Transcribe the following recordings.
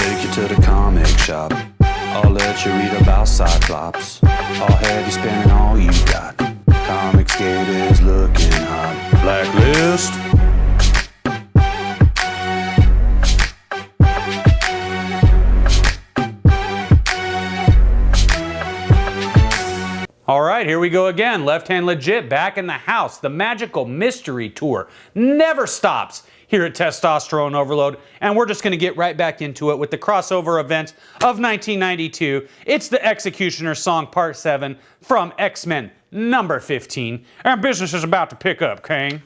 take you to the comic shop. I'll let you read about Cyclops. I'll have you spending all you got. Comics Gate is looking hot. Blacklist. All right, here we go again. Left Hand Legit back in the house. The Magical Mystery Tour never stops here at Testosterone Overload, and we're just going to get right back into it with the crossover event of 1992. It's the X-CUTIONER'S song Part 7 from X-Men number 15, and business is about to pick up, Kang.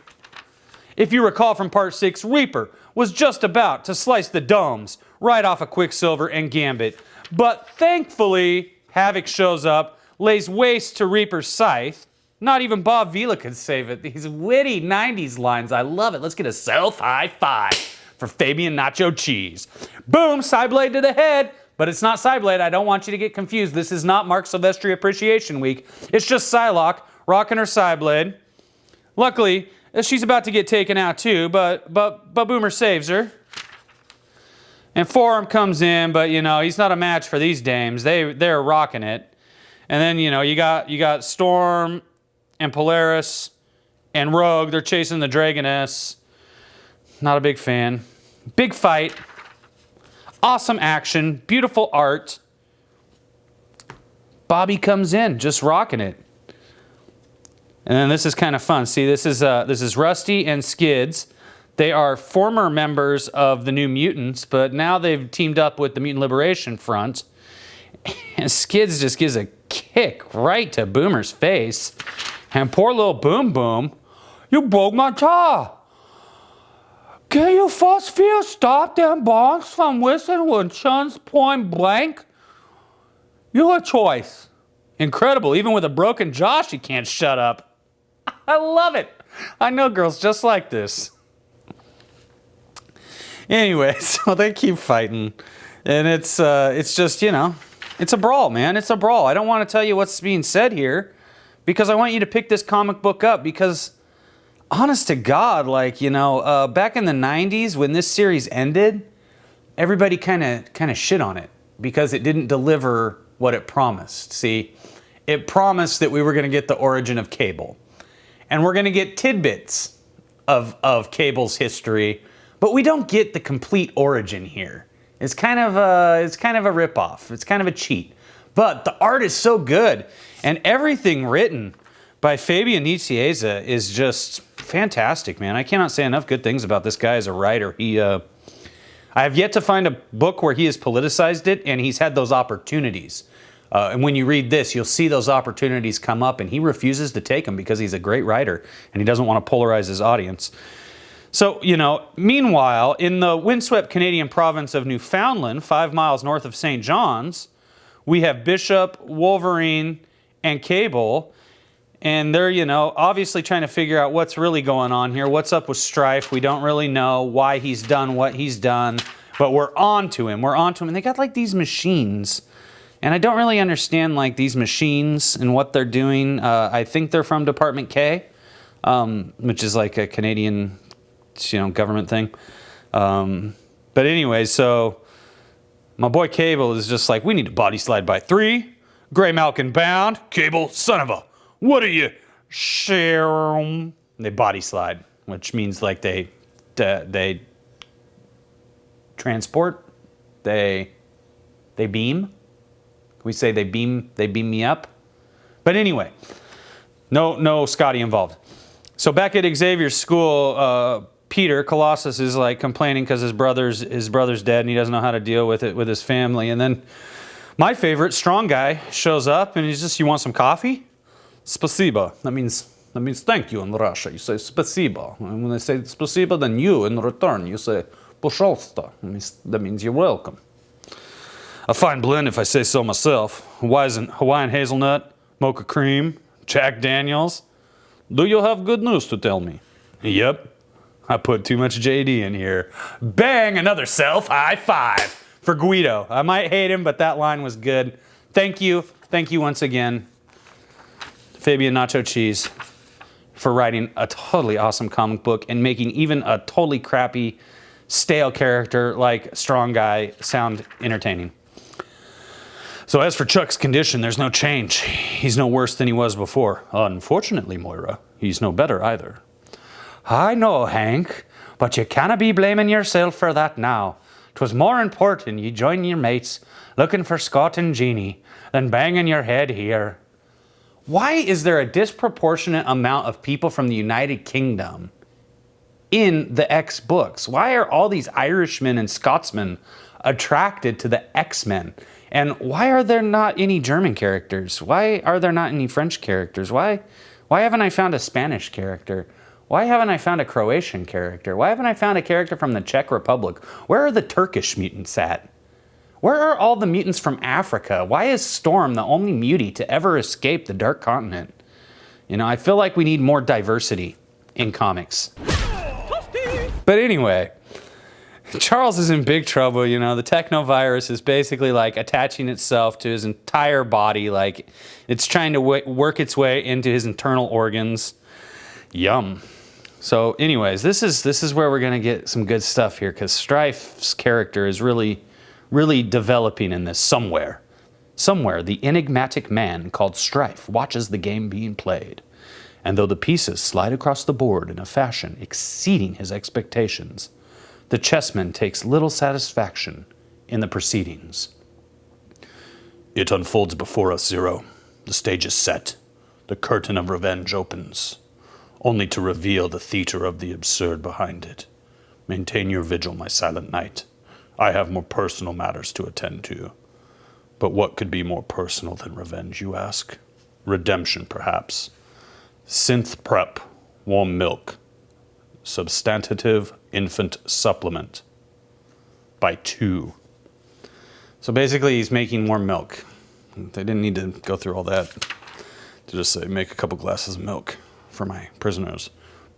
If you recall from Part 6, Reaper was just about to slice the domes right off of Quicksilver and Gambit, but thankfully, Havoc shows up, lays waste to Reaper's scythe. Not even Bob Vila could save it. These witty 90s lines, I love it. Let's get a self-high five for Fabian Nacho Cheese. Boom, Psyblade to the head, but it's not Psyblade. I don't want you to get confused. This is not Mark Silvestri Appreciation Week. It's just Psylocke rocking her Psyblade. Luckily, she's about to get taken out too, but Boomer saves her. And Forearm comes in, but you know, he's not a match for these dames. They're rocking it. And then, you know, you got Storm and Polaris and Rogue. They're chasing the Dragoness. Not a big fan. Big fight. Awesome action. Beautiful art. Bobby comes in, just rocking it. And then this is kind of fun. See, this is Rusty and Skids. They are former members of the New Mutants, but now they've teamed up with the Mutant Liberation Front. And Skids just gives a kick right to Boomer's face. And poor little Boom Boom, you broke my jaw. Can you first feel stop them bombs from whistling with Chun's point blank? Your choice. Incredible, even with a broken jaw, she can't shut up. I love it. I know girls just like this. Anyway, so they keep fighting. And it's just, you know, it's a brawl, man. It's a brawl. I don't want to tell you what's being said here because I want you to pick this comic book up because, honest to God, like, you know, back in the 90s when this series ended, everybody kind of shit on it because it didn't deliver what it promised. See, it promised that we were going to get the origin of Cable. And we're going to get tidbits of Cable's history, but we don't get the complete origin here. It's kind of a ripoff. It's kind of a cheat. But the art is so good. And everything written by Fabian Nicieza is just fantastic, man. I cannot say enough good things about this guy as a writer. I have yet to find a book where he has politicized it, and he's had those opportunities. And when you read this, you'll see those opportunities come up, and he refuses to take them because he's a great writer, and he doesn't want to polarize his audience. So, you know, meanwhile, in the windswept Canadian province of Newfoundland, 5 miles north of St. John's, we have Bishop, Wolverine, and Cable. And they're, you know, obviously trying to figure out what's really going on here. What's up with Strife? We don't really know why he's done what he's done. But we're on to him. We're on to him. And they got, like, these machines. And I don't really understand, like, these machines and what they're doing. I think they're from Department K, which is, like, a Canadian, you know, government thing. But anyway, so my boy Cable is just like, we need to body slide by 3. Gray Malkin bound. Cable, son of a, what are you? Sharon. They body slide, which means like they transport. They beam. Can we say they beam me up? But anyway, no Scotty involved. So back at Xavier's school, Peter, Colossus, is like complaining because his brother's dead and he doesn't know how to deal with it with his family. And then my favorite, Strong Guy, shows up and he's just, you want some coffee? Spasiba. That means thank you in Russia. You say spasiba. And when they say spasiba, then you in return, you say poshalsta. That means you're welcome. A fine blend if I say so myself. Hawaiian hazelnut, mocha cream, Jack Daniels. Do you have good news to tell me? Yep. I put too much JD in here. Bang! Another self-high five for Guido. I might hate him, but that line was good. Thank you. Thank you once again, Fabian Nacho Cheese, for writing a totally awesome comic book and making even a totally crappy stale character like Strong Guy sound entertaining. So as for Chuck's condition, there's no change. He's no worse than he was before. Unfortunately, Moira, he's no better either. I know, Hank, but you canna be blaming yourself for that now. 'Twas more important you join your mates looking for Scott and Jeannie than banging your head here. Why is there a disproportionate amount of people from the United Kingdom in the X books? Why are all these Irishmen and Scotsmen attracted to the X-Men? And why are there not any German characters? Why are there not any French characters? Why haven't I found a Spanish character? Why haven't I found a Croatian character? Why haven't I found a character from the Czech Republic? Where are the Turkish mutants at? Where are all the mutants from Africa? Why is Storm the only mutie to ever escape the Dark Continent? You know, I feel like we need more diversity in comics. But anyway, Charles is in big trouble. You know, the technovirus is basically like attaching itself to his entire body, like it's trying to work its way into his internal organs. Yum. So anyways, this is where we're gonna get some good stuff here, because Strife's character is really developing in this. Somewhere the enigmatic man called Strife watches the game being played, and though the pieces slide across the board in a fashion exceeding his expectations, the chessman takes little satisfaction in the proceedings. It unfolds before us, Zero. The stage is set. The curtain of revenge opens, only to reveal the theater of the absurd behind it. Maintain your vigil, my silent knight. I have more personal matters to attend to. But what could be more personal than revenge, you ask? Redemption, perhaps. Synth prep, warm milk. Substantive infant supplement. By 2. So basically he's making more milk. They didn't need to go through all that to just say, make a couple glasses of milk for my prisoners.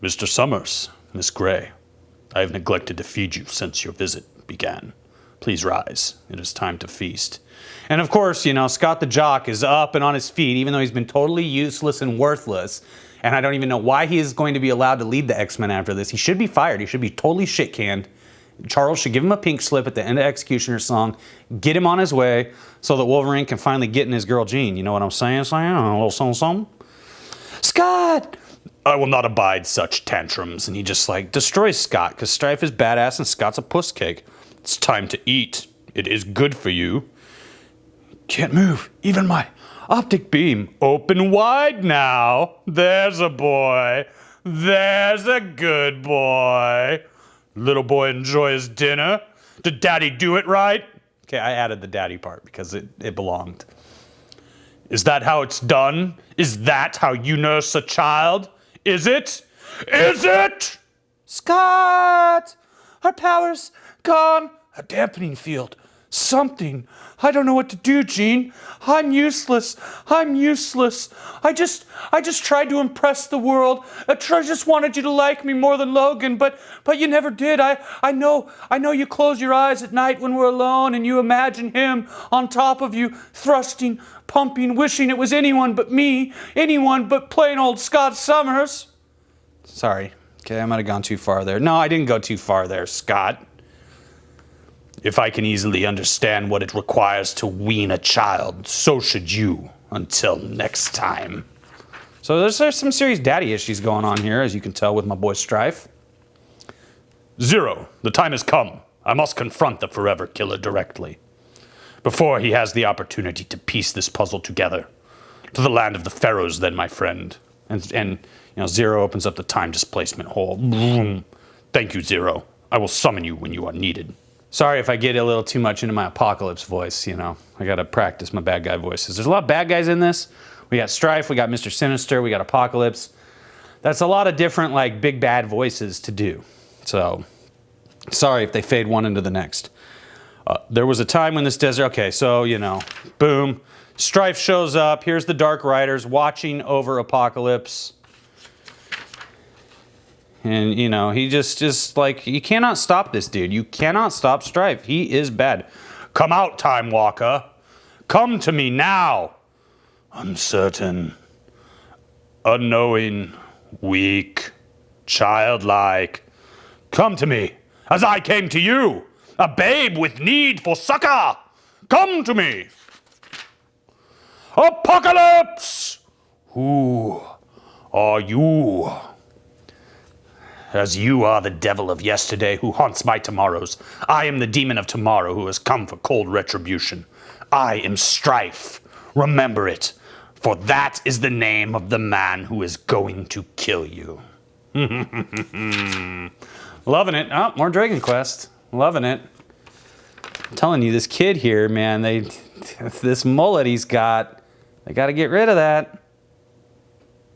Mr. Summers, Miss Gray, I have neglected to feed you since your visit began. Please rise. It is time to feast. And of course, you know, Scott the Jock is up and on his feet, even though he's been totally useless and worthless. And I don't even know why he is going to be allowed to lead the X-Men after this. He should be fired. He should be totally shit-canned. Charles should give him a pink slip at the end of X-Cutioner's song, get him on his way, so that Wolverine can finally get in his girl Jean. You know what I'm saying? A little something. Scott! I will not abide such tantrums. And he just like destroys Scott, because Strife is badass and Scott's a puss cake. It's time to eat. It is good for you. Can't move. Even my optic beam. Open wide now. There's a boy. There's a good boy. Little boy enjoy his dinner. Did daddy do it right? Okay, I added the daddy part because it belonged. Is that how it's done? Is that how you nurse a child? Is it? Is it? Scott! Our power's gone. A dampening field. Something. I don't know what to do, Jean. I'm useless. I'm useless. I just tried to impress the world. I just wanted you to like me more than Logan, but you never did. I know you close your eyes at night when we're alone and you imagine him on top of you, thrusting, pumping, wishing it was anyone but me, anyone but plain old Scott Summers. Sorry. Okay, I might have gone too far there. No, I didn't go too far there, Scott. If I can easily understand what it requires to wean a child, so should you. Until next time. So there's some serious daddy issues going on here, as you can tell with my boy Strife. Zero, the time has come. I must confront the Forever Killer directly, before he has the opportunity to piece this puzzle together. To the land of the Pharaohs, then, my friend. And you know, Zero opens up the time displacement hole. Boom. Thank you, Zero. I will summon you when you are needed. Sorry if I get a little too much into my Apocalypse voice, you know. I gotta practice my bad guy voices. There's a lot of bad guys in this. We got Strife, we got Mr. Sinister, we got Apocalypse. That's a lot of different, like, big bad voices to do. So, sorry if they fade one into the next. There was a time when this desert... Okay, so, you know, boom. Strife shows up. Here's the Dark Riders watching over Apocalypse. And, you know, he just like, you cannot stop this dude. You cannot stop Strife. He is bad. Come out, Time Walker. Come to me now. Uncertain, unknowing, weak, childlike. Come to me. as I came to you, a babe with need for succor. Come to me. Apocalypse! Who are you? As you are the devil of yesterday who haunts my tomorrows, I am the demon of tomorrow who has come for cold retribution. I am Strife. Remember it, for that is the name of the man who is going to kill you. Loving it. Oh, more Dragon Quest. Loving it. I'm telling you, this kid here, man, this mullet he's got, they got to get rid of that.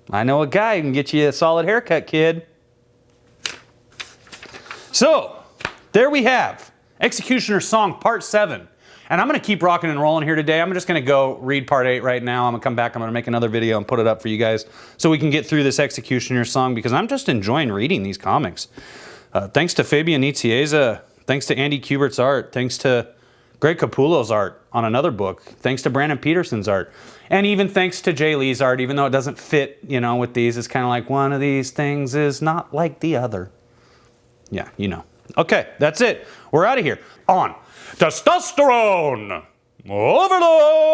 I know a guy who can get you a solid haircut, kid. So, there we have X-CUTIONER'S Song Part 7. And I'm going to keep rocking and rolling here today. I'm just going to go read Part 8 right now. I'm going to come back. I'm going to make another video and put it up for you guys so we can get through this X-CUTIONER'S Song because I'm just enjoying reading these comics. Thanks to Fabian Nicieza. Thanks to Andy Kubert's art. Thanks to Greg Capullo's art on another book. Thanks to Brandon Peterson's art. And even thanks to Jay Lee's art, even though it doesn't fit, you know, with these. It's kind of like one of these things is not like the other. Yeah, you know. Okay, that's it. We're out of here. On Testosterone Overload!